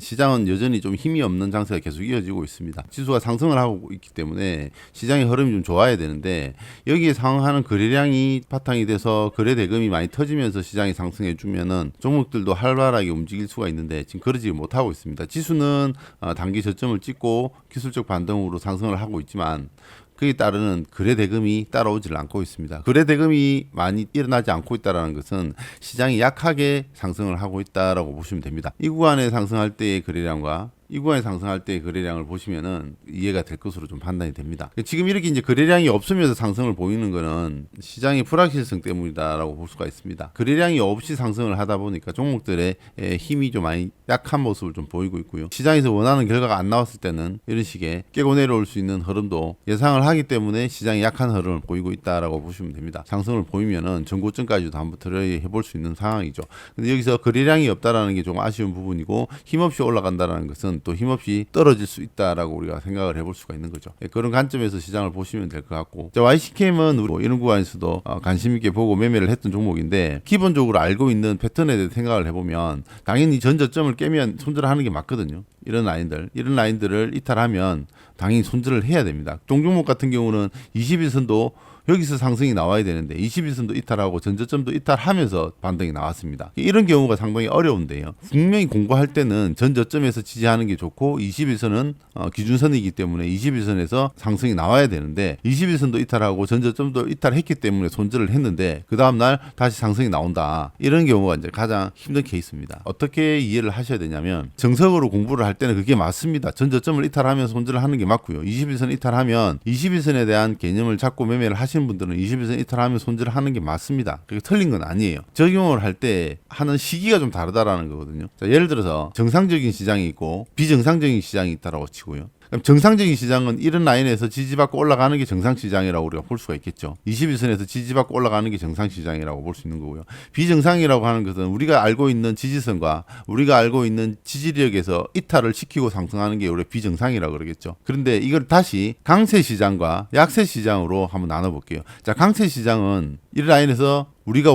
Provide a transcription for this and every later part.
시장은 여전히 좀 힘이 없는 장세가 계속 이어지고 있습니다. 지수가 상승을 하고 있기 때문에 시장의 흐름이 좀 좋아야 되는데 여기에 상응하는 거래량이 바탕이 돼서 거래 대금이 많이 터지면서 시장이 상승해 주면은 종목들도 활발하게 움직일 수가 있는데 지금 그러지 못하고 있습니다. 지수는 단기 저점을 찍고 기술적 반등으로 상승을 하고 있지만 그에 따르는 거래 대금이 따라오질 않고 있습니다. 거래 대금이 많이 일어나지 않고 있다는 것은 시장이 약하게 상승을 하고 있다라고 보시면 됩니다. 이 구간에 상승할 때의 거래량과 이 구간에 상승할 때의 거래량을 보시면은 이해가 될 것으로 좀 판단이 됩니다. 지금 이렇게 이제 거래량이 없으면서 상승을 보이는 거는 시장의 불확실성 때문이다라고 볼 수가 있습니다. 거래량이 없이 상승을 하다 보니까 종목들의 힘이 좀 많이 약한 모습을 좀 보이고 있고요. 시장에서 원하는 결과가 안 나왔을 때는 이런 식의 깨고 내려올 수 있는 흐름도 예상을 하기 때문에 시장이 약한 흐름을 보이고 있다라고 보시면 됩니다. 상승을 보이면은 전고점까지도 한번 들어해 볼 수 있는 상황이죠. 근데 여기서 거래량이 없다라는 게 좀 아쉬운 부분이고 힘없이 올라간다라는 것은 또 힘없이 떨어질 수 있다라고 우리가 생각을 해볼 수가 있는 거죠. 그런 관점에서 시장을 보시면 될 것 같고, YCKM은 이런 구간에서도 관심 있게 보고 매매를 했던 종목인데 기본적으로 알고 있는 패턴에 대해 생각을 해보면 당연히 전저점을 깨면 손절하는 게 맞거든요. 이런 라인들을 이탈하면 당연히 손절을 해야 됩니다. 동종목 같은 경우는 21선도 여기서 상승이 나와야 되는데 21선도 이탈하고 전저점도 이탈하면서 반등이 나왔습니다. 이런 경우가 상당히 어려운데요. 분명히 공부할 때는 전저점에서 지지하는 게 좋고 21선은 기준선이기 때문에 21선에서 상승이 나와야 되는데 21선도 이탈하고 전저점도 이탈했기 때문에 손절을 했는데 그 다음날 다시 상승이 나온다. 이런 경우가 이제 가장 힘든 케이스입니다. 어떻게 이해를 하셔야 되냐면 정석으로 공부를 할 때는 그게 맞습니다. 전저점을 이탈하면서 손절을 하는 게 맞고요. 21선 이탈하면 21선에 대한 개념을 잡고 매매를 하시는 분들은 21선 이탈하면 손절을 하는 게 맞습니다. 그게 틀린 건 아니에요. 적용을 할 때 하는 시기가 좀 다르다라는 거거든요. 자, 예를 들어서 정상적인 시장이 있고 비정상적인 시장이 있다라고 치고요. 그럼 정상적인 시장은 이런 라인에서 지지받고 올라가는 게 정상시장이라고 우리가 볼 수가 있겠죠. 21선에서 지지받고 올라가는 게 정상시장이라고 볼 수 있는 거고요. 비정상이라고 하는 것은 우리가 알고 있는 지지선과 우리가 알고 있는 지지력에서 이탈을 시키고 상승하는 게 우리 비정상이라고 그러겠죠. 그런데 이걸 다시 강세시장과 약세시장으로 한번 나눠볼게요. 자, 강세시장은 이 라인에서 우리가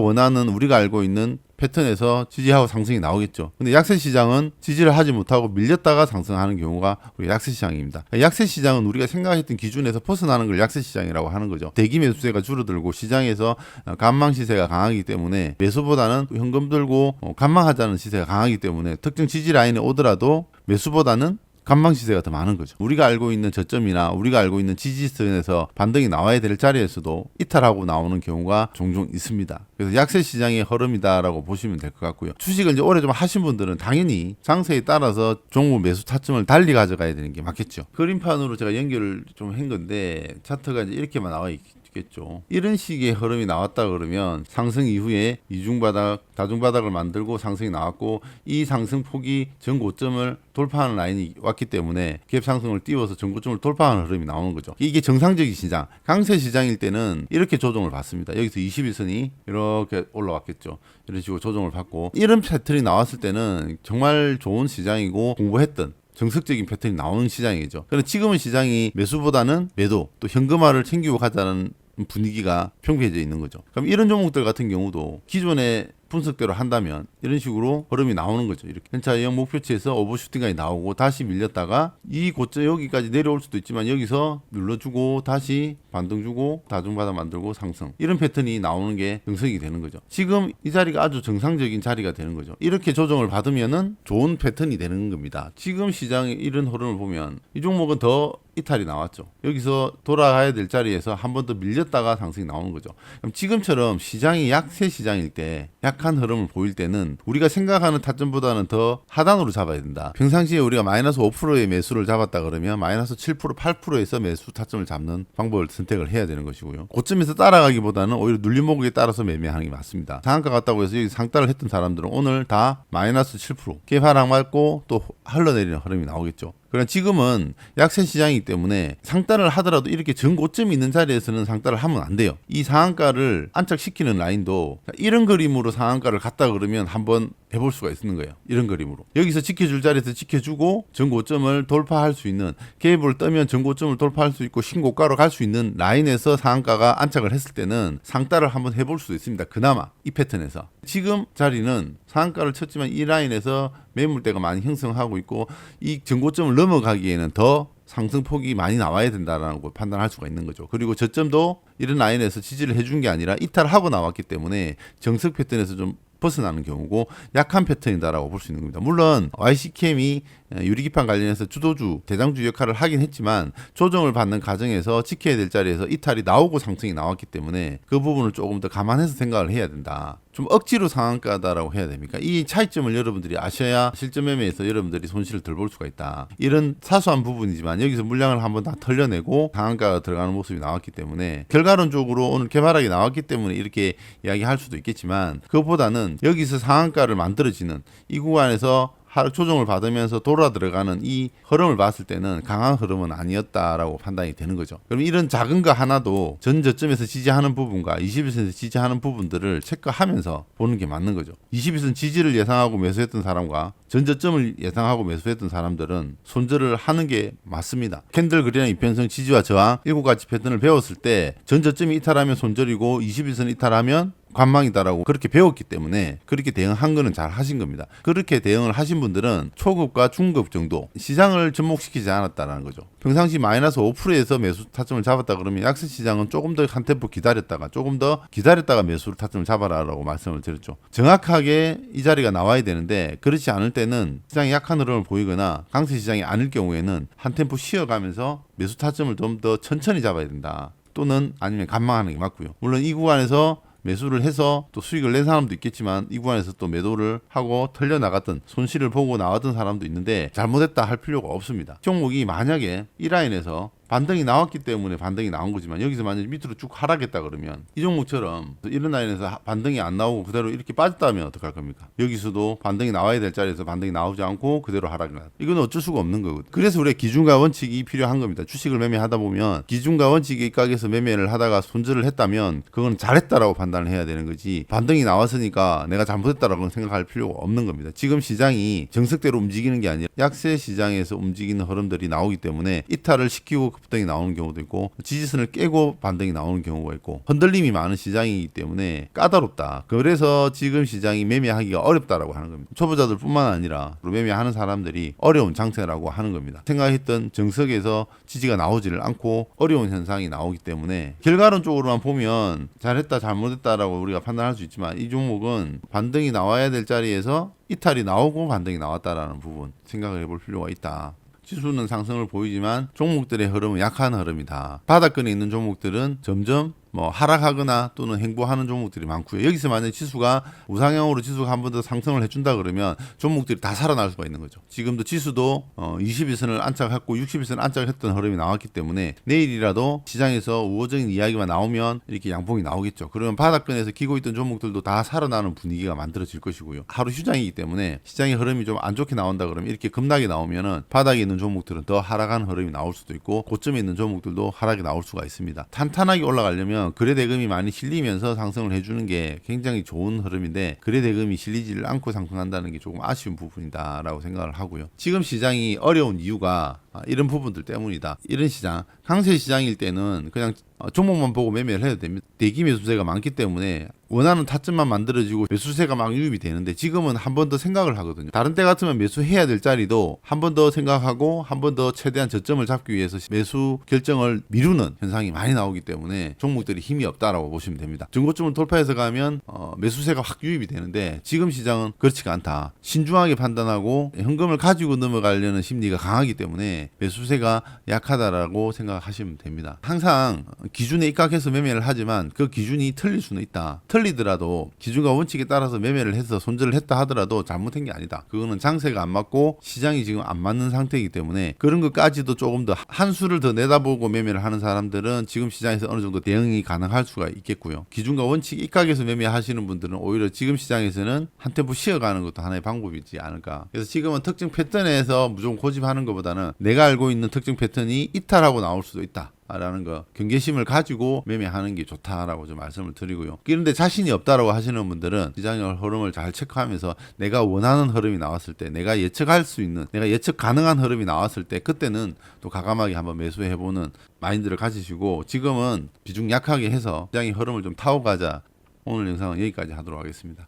알고 있는 패턴에서 지지하고 상승이 나오겠죠. 근데 약세시장은 지지를 하지 못하고 밀렸다가 상승하는 경우가 우리 약세시장입니다. 약세시장은 우리가 생각했던 기준에서 벗어나는 걸 약세시장이라고 하는 거죠. 대기 매수세가 줄어들고 시장에서 간망 시세가 강하기 때문에 매수보다는 현금 들고 간망하자는 시세가 강하기 때문에 특정 지지 라인에 오더라도 매수보다는 간방 시세가 더 많은 거죠. 우리가 알고 있는 저점이나 우리가 알고 있는 지지선에서 반등이 나와야 될 자리에서도 이탈하고 나오는 경우가 종종 있습니다. 그래서 약세 시장의 흐름이다라고 보시면 될 것 같고요. 주식을 이제 오래 좀 하신 분들은 당연히 장세에 따라서 종목 매수 타점을 달리 가져가야 되는 게 맞겠죠. 그림판으로 제가 연결을 좀 한 건데 차트가 이제 이렇게만 나와 있겠죠. 이런 식의 흐름이 나왔다 그러면 상승 이후에 이중바닥, 다중바닥을 만들고 상승이 나왔고 이 상승폭이 전고점을 돌파하는 라인이 왔기 때문에 갭 상승을 띄워서 전고점을 돌파하는 흐름이 나오는 거죠. 이게 정상적인 시장, 강세 시장일 때는 이렇게 조정을 받습니다. 여기서 21선이 이렇게 올라왔겠죠. 이런 식으로 조정을 받고 이런 패턴이 나왔을 때는 정말 좋은 시장이고 공부했던 정석적인 패턴이 나오는 시장이죠. 그런데 지금은 시장이 매수보다는 매도, 또 현금화를 챙기고 가자는 분위기가 평피해져 있는 거죠. 그럼 이런 종목들 같은 경우도 기존의 분석대로 한다면 이런 식으로 흐름이 나오는 거죠. 이렇게 현차 A형 목표치에서 오버슈팅까지 나오고 다시 밀렸다가 이 고점 여기까지 내려올 수도 있지만 여기서 눌러주고 다시 반등 주고 다중바닥 만들고 상승, 이런 패턴이 나오는 게 정석이 되는 거죠. 지금 이 자리가 아주 정상적인 자리가 되는 거죠. 이렇게 조정을 받으면은 좋은 패턴이 되는 겁니다. 지금 시장의 이런 흐름을 보면 이 종목은 더 이탈이 나왔죠. 여기서 돌아가야 될 자리에서 한 번 더 밀렸다가 상승이 나오는 거죠. 그럼 지금처럼 시장이 약세 시장일 때, 약한 흐름을 보일 때는 우리가 생각하는 타점보다는 더 하단으로 잡아야 된다. 평상시에 우리가 마이너스 5%의 매수를 잡았다 그러면 마이너스 7%, 8%에서 매수 타점을 잡는 방법을 선택을 해야 되는 것이고요. 고점에서 따라가기보다는 오히려 눌림목에 따라서 매매하는 게 맞습니다. 상한가 갔다고 해서 여기 상따를 했던 사람들은 오늘 다 마이너스 7%, 갭하락 맞고 또 흘러내리는 흐름이 나오겠죠. 그러나 지금은 약세 시장이기 때문에 상따를 하더라도 이렇게 전고점이 있는 자리에서는 상따를 하면 안 돼요. 이 상한가를 안착시키는 라인도 이런 그림으로 상한가를 갔다 그러면 한번 해볼 수가 있는 거예요. 이런 그림으로 여기서 지켜줄 자리에서 지켜주고 전고점을 돌파할 수 있는, 갭을 뜨면 전고점을 돌파할 수 있고 신고가로 갈 수 있는 라인에서 상한가가 안착을 했을 때는 상따를 한번 해볼 수도 있습니다. 그나마 이 패턴에서. 지금 자리는 상한가를 쳤지만 이 라인에서 매물대가 많이 형성하고 있고 이 전고점을 넘어가기에는 더 상승폭이 많이 나와야 된다라는 걸 판단할 수가 있는 거죠. 그리고 저점도 이런 라인에서 지지를 해준 게 아니라 이탈하고 나왔기 때문에 정석 패턴에서 좀 벗어나는 경우고 약한 패턴이다라고 볼 수 있는 겁니다. 물론 YCKM이 유리기판 관련해서 주도주, 대장주 역할을 하긴 했지만 조정을 받는 과정에서 지켜야 될 자리에서 이탈이 나오고 상승이 나왔기 때문에 그 부분을 조금 더 감안해서 생각을 해야 된다. 좀 억지로 상한가다라고 해야 됩니까? 이 차이점을 여러분들이 아셔야 실전 매매에서 여러분들이 손실을 덜 볼 수가 있다. 이런 사소한 부분이지만 여기서 물량을 한번 다 털려내고 상한가가 들어가는 모습이 나왔기 때문에 결과론적으로 오늘 개발하기 나왔기 때문에 이렇게 이야기할 수도 있겠지만 그것보다는 여기서 상한가를 만들어지는 이 구간에서 하락 조정을 받으면서 돌아 들어가는 이 흐름을 봤을 때는 강한 흐름은 아니었다라고 판단이 되는 거죠. 그럼 이런 작은 거 하나도 전 저점에서 지지하는 부분과 21선에서 지지하는 부분들을 체크하면서 보는 게 맞는 거죠. 21선 지지를 예상하고 매수했던 사람과 전 저점을 예상하고 매수했던 사람들은 손절을 하는 게 맞습니다. 캔들 그래랑 이평선 지지와 저항 7가지 패턴을 배웠을 때 전 저점이 이탈하면 손절이고 21선 이탈하면 관망이다라고 그렇게 배웠기 때문에 그렇게 대응한 거는 잘 하신 겁니다. 그렇게 대응을 하신 분들은 초급과 중급 정도 시장을 접목시키지 않았다라는 거죠. 평상시 마이너스 5%에서 매수 타점을 잡았다 그러면 약세 시장은 조금 더 한 템포 기다렸다가 매수를 타점을 잡아라라고 말씀을 드렸죠. 정확하게 이 자리가 나와야 되는데 그렇지 않을 때는 시장이 약한 흐름을 보이거나 강세 시장이 아닐 경우에는 한 템포 쉬어가면서 매수 타점을 좀 더 천천히 잡아야 된다. 또는 아니면 관망하는 게 맞고요. 물론 이 구간에서 매수를 해서 또 수익을 낸 사람도 있겠지만 이 구간에서 또 매도를 하고 털려 나갔던 손실을 보고 나왔던 사람도 있는데 잘못했다 할 필요가 없습니다. 종목이 만약에 이 라인에서 반등이 나왔기 때문에 반등이 나온 거지만 여기서 만약에 밑으로 쭉 하락했다 그러면 이 종목처럼 이런 라인에서 반등이 안 나오고 그대로 이렇게 빠졌다면 어떡할 겁니까? 여기서도 반등이 나와야 될 자리에서 반등이 나오지 않고 그대로 하락이 나. 이건 어쩔 수가 없는 거거든요. 그래서 우리가 기준과 원칙이 필요한 겁니다. 주식을 매매하다 보면 기준과 원칙에 입각해서 매매를 하다가 손절을 했다면 그건 잘했다라고 판단을 해야 되는 거지 반등이 나왔으니까 내가 잘못했다라고 생각할 필요가 없는 겁니다. 지금 시장이 정석대로 움직이는 게 아니라 약세 시장에서 움직이는 흐름들이 나오기 때문에 이탈을 시키고 급등이 나오는 경우도 있고 지지선을 깨고 반등이 나오는 경우가 있고 흔들림이 많은 시장이기 때문에 까다롭다. 그래서 지금 시장이 매매하기가 어렵다라고 하는 겁니다. 초보자들 뿐만 아니라 매매하는 사람들이 어려운 장세라고 하는 겁니다. 생각했던 정석에서 지지가 나오지를 않고 어려운 현상이 나오기 때문에 결과론적으로만 보면 잘했다 잘못했다라고 우리가 판단할 수 있지만 이 종목은 반등이 나와야 될 자리에서 이탈이 나오고 반등이 나왔다라는 부분 생각을 해볼 필요가 있다. 지수는 상승을 보이지만 종목들의 흐름은 약한 흐름이다. 바닥권에 있는 종목들은 점점 하락하거나 또는 횡보하는 종목들이 많고요. 여기서 만약 지수가 우상향으로 지수가 한 번 더 상승을 해준다 그러면 종목들이 다 살아날 수가 있는 거죠. 지금도 지수도 21선을 안착했고 61선을 안착했던 흐름이 나왔기 때문에 내일이라도 시장에서 우호적인 이야기가 나오면 이렇게 양봉이 나오겠죠. 그러면 바닥권에서 기고 있던 종목들도 다 살아나는 분위기가 만들어질 것이고요. 하루 휴장이기 때문에 시장의 흐름이 좀 안 좋게 나온다 그러면 이렇게 급락이 나오면은 바닥에 있는 종목들은 더 하락하는 흐름이 나올 수도 있고 고점에 있는 종목들도 하락이 나올 수가 있습니다. 탄탄하게 올라가려면 거래 대금이 많이 실리면서 상승을 해주는 게 굉장히 좋은 흐름인데 거래 대금이 실리지를 않고 상승한다는 게 조금 아쉬운 부분이다라고 생각을 하고요. 지금 시장이 어려운 이유가 이런 부분들 때문이다. 이런 시장, 강세 시장일 때는 그냥 종목만 보고 매매를 해도 됩니다. 대기 매수세가 많기 때문에 원하는 타점만 만들어지고 매수세가 막 유입이 되는데 지금은 한 번 더 생각을 하거든요. 다른 때 같으면 매수해야 될 자리도 한 번 더 생각하고 한 번 더 최대한 저점을 잡기 위해서 매수 결정을 미루는 현상이 많이 나오기 때문에 종목들이 힘이 없다라고 보시면 됩니다. 전고점을 돌파해서 가면 매수세가 확 유입이 되는데 지금 시장은 그렇지가 않다. 신중하게 판단하고 현금을 가지고 넘어가려는 심리가 강하기 때문에 매수세가 약하다라고 생각하시면 됩니다. 항상 기준에 입각해서 매매를 하지만 그 기준이 틀릴 수는 있다. 틀리더라도 기준과 원칙에 따라서 매매를 해서 손절을 했다 하더라도 잘못한 게 아니다. 그거는 장세가 안 맞고 시장이 지금 안 맞는 상태이기 때문에 그런 것까지도 조금 더 한 수를 더 내다보고 매매를 하는 사람들은 지금 시장에서 어느 정도 대응이 가능할 수가 있겠고요. 기준과 원칙 입각해서 매매하시는 분들은 오히려 지금 시장에서는 한 템포 쉬어가는 것도 하나의 방법이지 않을까. 그래서 지금은 특정 패턴에서 무조건 고집하는 것보다는 내가 알고 있는 특정 패턴이 이탈하고 나올 수도 있다. 라는 거 경계심을 가지고 매매하는 게 좋다라고 좀 말씀을 드리고요. 그런데 자신이 없다라고 하시는 분들은 시장의 흐름을 잘 체크하면서 내가 원하는 흐름이 나왔을 때 내가 예측할 수 있는 내가 예측 가능한 흐름이 나왔을 때 그때는 또 과감하게 한번 매수해보는 마인드를 가지시고 지금은 비중 약하게 해서 시장의 흐름을 좀 타고 가자. 오늘 영상은 여기까지 하도록 하겠습니다.